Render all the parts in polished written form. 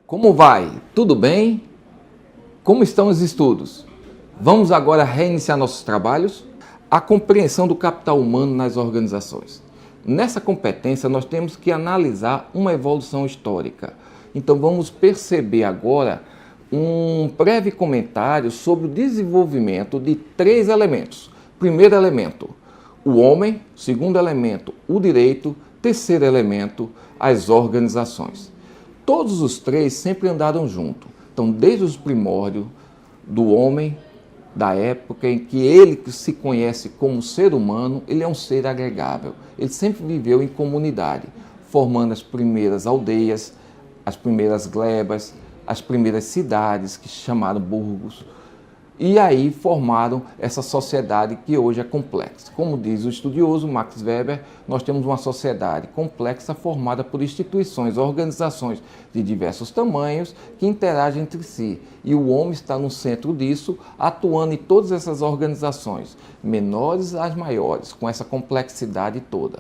Como vai? Tudo bem? Como estão os estudos? Vamos agora reiniciar nossos trabalhos? A compreensão do capital humano nas organizações. Nessa competência, nós temos que analisar uma evolução histórica. Então, vamos perceber agora um breve comentário sobre o desenvolvimento de 3 elementos. Primeiro elemento, o homem. Segundo elemento, o direito. Terceiro elemento, as organizações. Todos os 3 sempre andaram juntos. Então, desde os primórdios do homem, da época em que ele se conhece como ser humano, ele é um ser agregável. Ele sempre viveu em comunidade, formando as primeiras aldeias, as primeiras glebas, as primeiras cidades, que se chamaram burgos. E aí formaram essa sociedade que hoje é complexa. Como diz o estudioso Max Weber, nós temos uma sociedade complexa formada por instituições, organizações de diversos tamanhos que interagem entre si. E o homem está no centro disso, atuando em todas essas organizações, menores às maiores, com essa complexidade toda.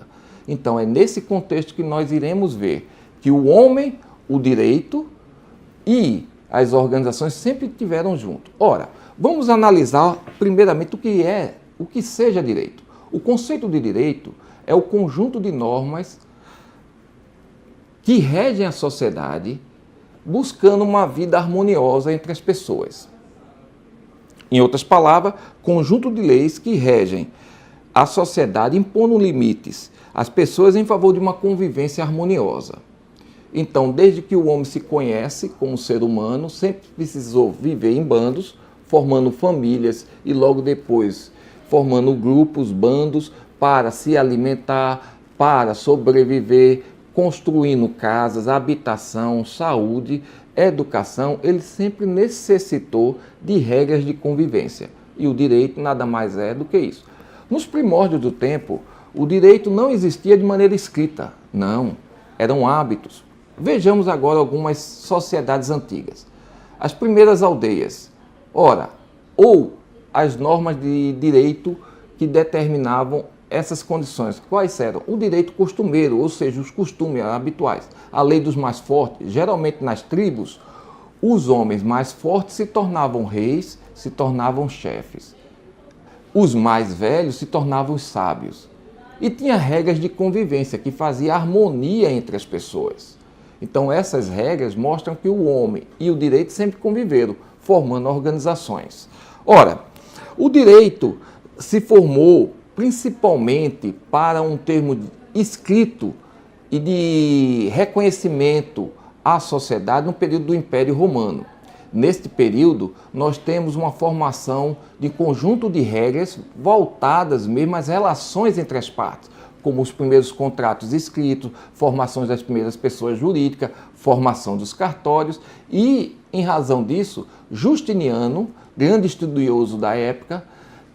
Então é nesse contexto que nós iremos ver que o homem, o direito e as organizações sempre estiveram juntos. Ora, vamos analisar primeiramente o que seja direito. O conceito de direito é o conjunto de normas que regem a sociedade, buscando uma vida harmoniosa entre as pessoas. Em outras palavras, conjunto de leis que regem a sociedade, impondo limites às pessoas em favor de uma convivência harmoniosa. Então, desde que o homem se conhece como ser humano, sempre precisou viver em bandos, formando famílias e logo depois formando grupos, bandos, para se alimentar, para sobreviver, construindo casas, habitação, saúde, educação. Ele sempre necessitou de regras de convivência. E o direito nada mais é do que isso. Nos primórdios do tempo, o direito não existia de maneira escrita, não, eram hábitos. Vejamos agora algumas sociedades antigas. As primeiras aldeias. Ora, ou as normas de direito que determinavam essas condições. Quais eram? O direito costumeiro, ou seja, os costumes habituais. A lei dos mais fortes. Geralmente nas tribos, os homens mais fortes se tornavam reis, se tornavam chefes. Os mais velhos se tornavam sábios. E tinha regras de convivência que fazia harmonia entre as pessoas. Então essas regras mostram que o homem e o direito sempre conviveram, formando organizações. Ora, o direito se formou principalmente para um termo escrito e de reconhecimento à sociedade no período do Império Romano. Neste período, nós temos uma formação de conjunto de regras voltadas mesmo às relações entre as partes, como os primeiros contratos escritos, formações das primeiras pessoas jurídicas, formação dos cartórios e, em razão disso, Justiniano, grande estudioso da época,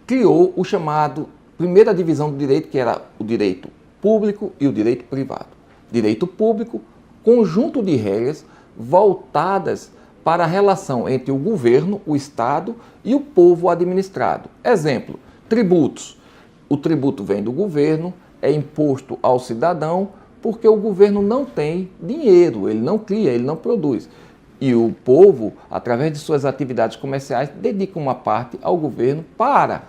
criou o chamado primeira divisão do direito, que era o direito público e o direito privado. Direito público, conjunto de regras voltadas para a relação entre o governo, o Estado e o povo administrado. Exemplo, tributos. O tributo vem do governo, é imposto ao cidadão, porque o governo não tem dinheiro, ele não cria, ele não produz. E o povo, através de suas atividades comerciais, dedica uma parte ao governo para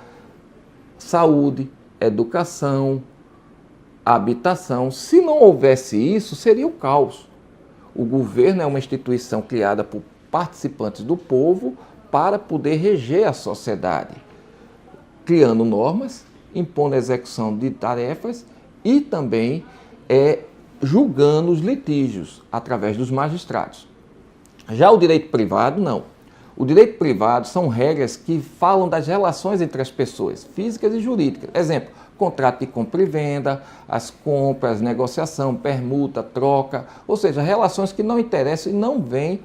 saúde, educação, habitação. Se não houvesse isso, seria o caos. O governo é uma instituição criada por participantes do povo para poder reger a sociedade, criando normas, impondo a execução de tarefas e também julgando os litígios através dos magistrados. Já o direito privado, não. O direito privado são regras que falam das relações entre as pessoas, físicas e jurídicas. Exemplo, contrato de compra e venda, as compras, negociação, permuta, troca, ou seja, relações que não interessam e não vêm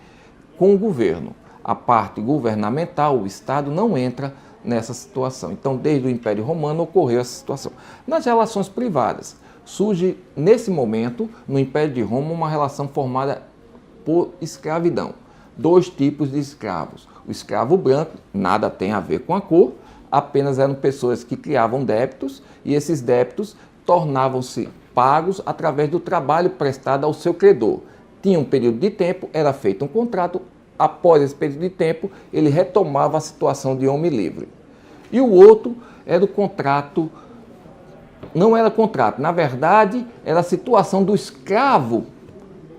com o governo. A parte governamental, o Estado, não entra nessa situação. Então, desde o Império Romano ocorreu essa situação. Nas relações privadas, surge nesse momento, no Império de Roma, uma relação formada por escravidão. 2 tipos de escravos. O escravo branco, nada tem a ver com a cor, apenas eram pessoas que criavam débitos e esses débitos tornavam-se pagos através do trabalho prestado ao seu credor. tinha um período de tempo, era feito um contrato, após esse período de tempo, ele retomava a situação de homem livre. E o outro era o contrato, não era contrato, na verdade, era a situação do escravo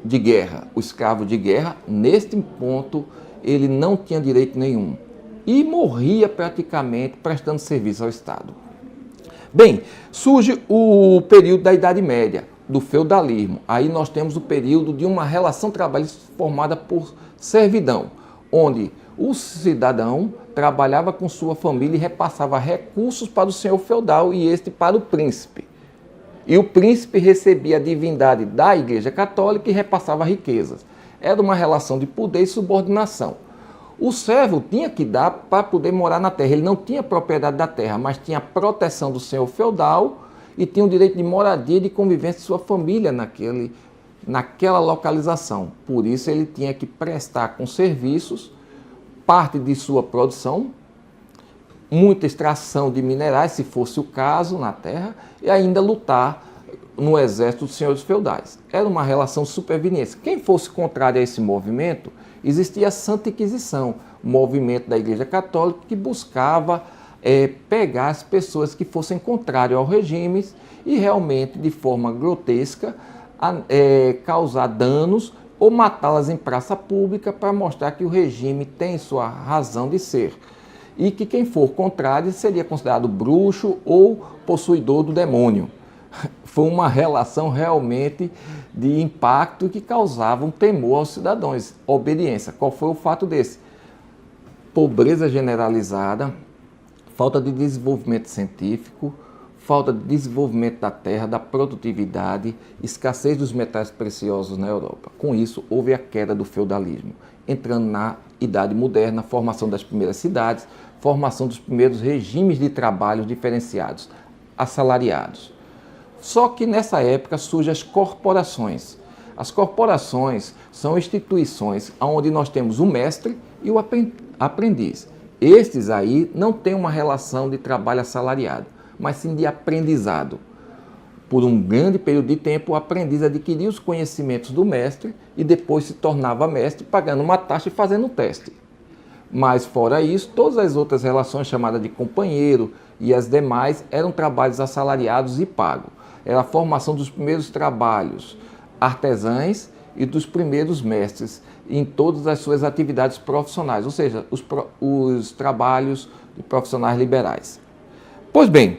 de guerra. O escravo de guerra, neste ponto, ele não tinha direito nenhum e morria praticamente prestando serviço ao Estado. Bem, surge o período da Idade Média, do feudalismo. Aí nós temos o período de uma relação trabalhista formada por servidão, onde o cidadão trabalhava com sua família e repassava recursos para o senhor feudal e este para o príncipe. E o príncipe recebia a divindade da Igreja Católica e repassava riquezas. Era uma relação de poder e subordinação. O servo tinha que dar para poder morar na terra. Ele não tinha propriedade da terra, mas tinha a proteção do senhor feudal e tinha o direito de moradia e de convivência de sua família naquela localização. Por isso ele tinha que prestar com serviços parte de sua produção, muita extração de minerais, se fosse o caso, na terra, e ainda lutar no exército dos senhores feudais. Era uma relação de superveniência. Quem fosse contrário a esse movimento, existia a Santa Inquisição, movimento da Igreja Católica que buscava pegar as pessoas que fossem contrárias ao regime e realmente, de forma grotesca, causar danos ou matá-las em praça pública para mostrar que o regime tem sua razão de ser. E que quem for contrário seria considerado bruxo ou possuidor do demônio. Foi uma relação realmente de impacto que causava um temor aos cidadãos, obediência. Qual foi o fato desse? Pobreza generalizada, falta de desenvolvimento científico, falta de desenvolvimento da terra, da produtividade, escassez dos metais preciosos na Europa. Com isso, houve a queda do feudalismo, entrando na Idade Moderna, formação das primeiras cidades, formação dos primeiros regimes de trabalho diferenciados, assalariados. Só que nessa época surgem as corporações. As corporações são instituições onde nós temos o mestre e o aprendiz. Estes aí não têm uma relação de trabalho assalariado, mas sim de aprendizado. Por um grande período de tempo, o aprendiz adquiria os conhecimentos do mestre e depois se tornava mestre, pagando uma taxa e fazendo um teste. Mas, fora isso, todas as outras relações, chamadas de companheiro e as demais, eram trabalhos assalariados e pagos. Era a formação dos primeiros trabalhos artesães e dos primeiros mestres em todas as suas atividades profissionais, ou seja, os trabalhos de profissionais liberais. Pois bem,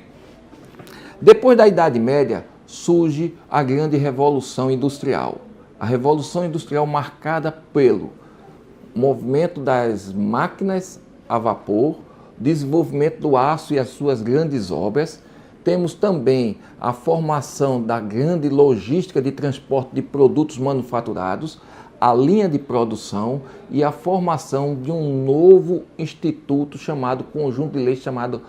depois da Idade Média surge a grande Revolução Industrial. A Revolução Industrial marcada pelo movimento das máquinas a vapor, desenvolvimento do aço e as suas grandes obras. Temos também a formação da grande logística de transporte de produtos manufaturados, a linha de produção e a formação de um novo instituto chamado conjunto de leis chamado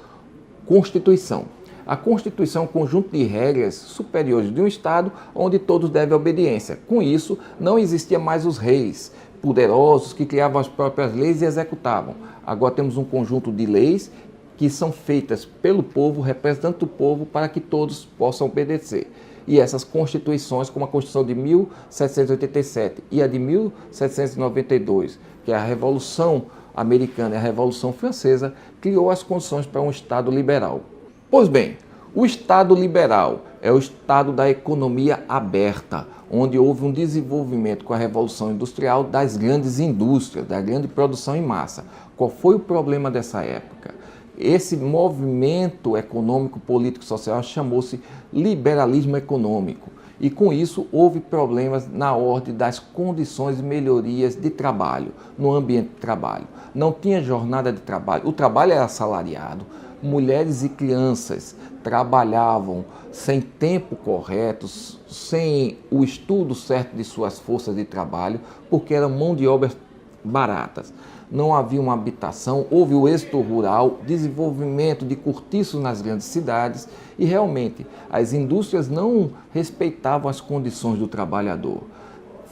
Constituição. A Constituição é um conjunto de regras superiores de um Estado onde todos devem obediência. Com isso, não existia mais os reis poderosos que criavam as próprias leis e executavam. Agora temos um conjunto de leis que são feitas pelo povo, representando o povo, para que todos possam obedecer. E essas constituições, como a Constituição de 1787 e a de 1792, que é a Revolução Americana e a Revolução Francesa, criou as condições para um Estado liberal. Pois bem, o Estado liberal é o Estado da economia aberta, onde houve um desenvolvimento com a Revolução Industrial das grandes indústrias, da grande produção em massa. Qual foi o problema dessa época? Esse movimento econômico, político, social chamou-se liberalismo econômico. E com isso houve problemas na ordem das condições e melhorias de trabalho, no ambiente de trabalho. Não tinha jornada de trabalho, o trabalho era assalariado, mulheres e crianças trabalhavam sem tempo correto, sem o estudo certo de suas forças de trabalho, porque eram mão de obras baratas. Não havia uma habitação, houve o êxodo rural, desenvolvimento de cortiços nas grandes cidades e realmente as indústrias não respeitavam as condições do trabalhador.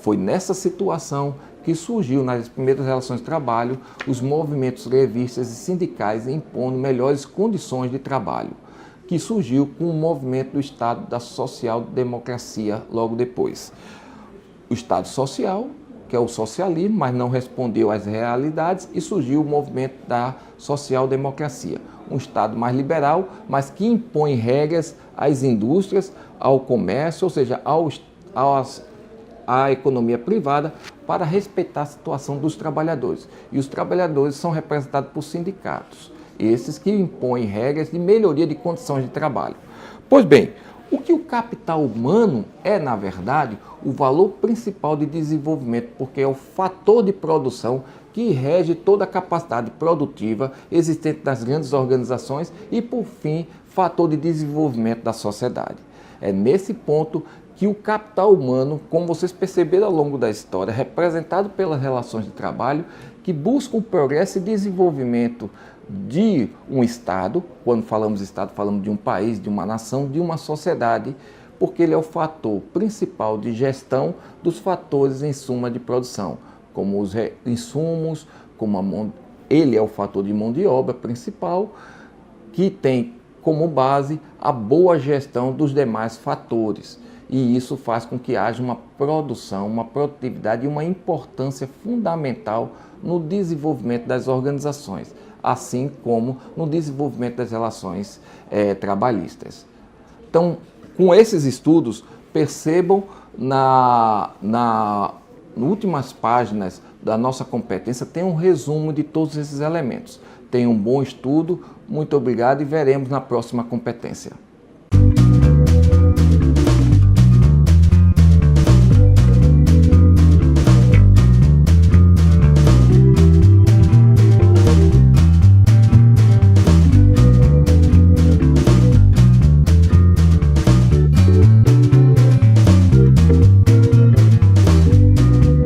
Foi nessa situação que surgiu nas primeiras relações de trabalho os movimentos grevistas e sindicais impondo melhores condições de trabalho, que surgiu com o movimento do Estado da social-democracia logo depois. o Estado social, que é o socialismo, mas não respondeu às realidades, e surgiu o movimento da social-democracia. Um Estado mais liberal, mas que impõe regras às indústrias, ao comércio, ou seja, à economia privada, para respeitar a situação dos trabalhadores. E os trabalhadores são representados por sindicatos, esses que impõem regras de melhoria de condições de trabalho. Pois bem, o que o capital humano é, na verdade, o valor principal de desenvolvimento, porque é o fator de produção que rege toda a capacidade produtiva existente nas grandes organizações e, por fim, fator de desenvolvimento da sociedade. É nesse ponto que o capital humano, como vocês perceberam ao longo da história, representado pelas relações de trabalho, que buscam o progresso e desenvolvimento de um Estado. Quando falamos de Estado, falamos de um país, de uma nação, de uma sociedade, porque ele é o fator principal de gestão dos fatores, em suma, de produção, como os insumos, ele é o fator de mão de obra principal, que tem como base a boa gestão dos demais fatores. E isso faz com que haja uma produção, uma produtividade e uma importância fundamental no desenvolvimento das organizações, assim como no desenvolvimento das relações trabalhistas. Então, com esses estudos, percebam nas últimas páginas da nossa competência tem um resumo de todos esses elementos. Tenham um bom estudo, muito obrigado e veremos na próxima competência.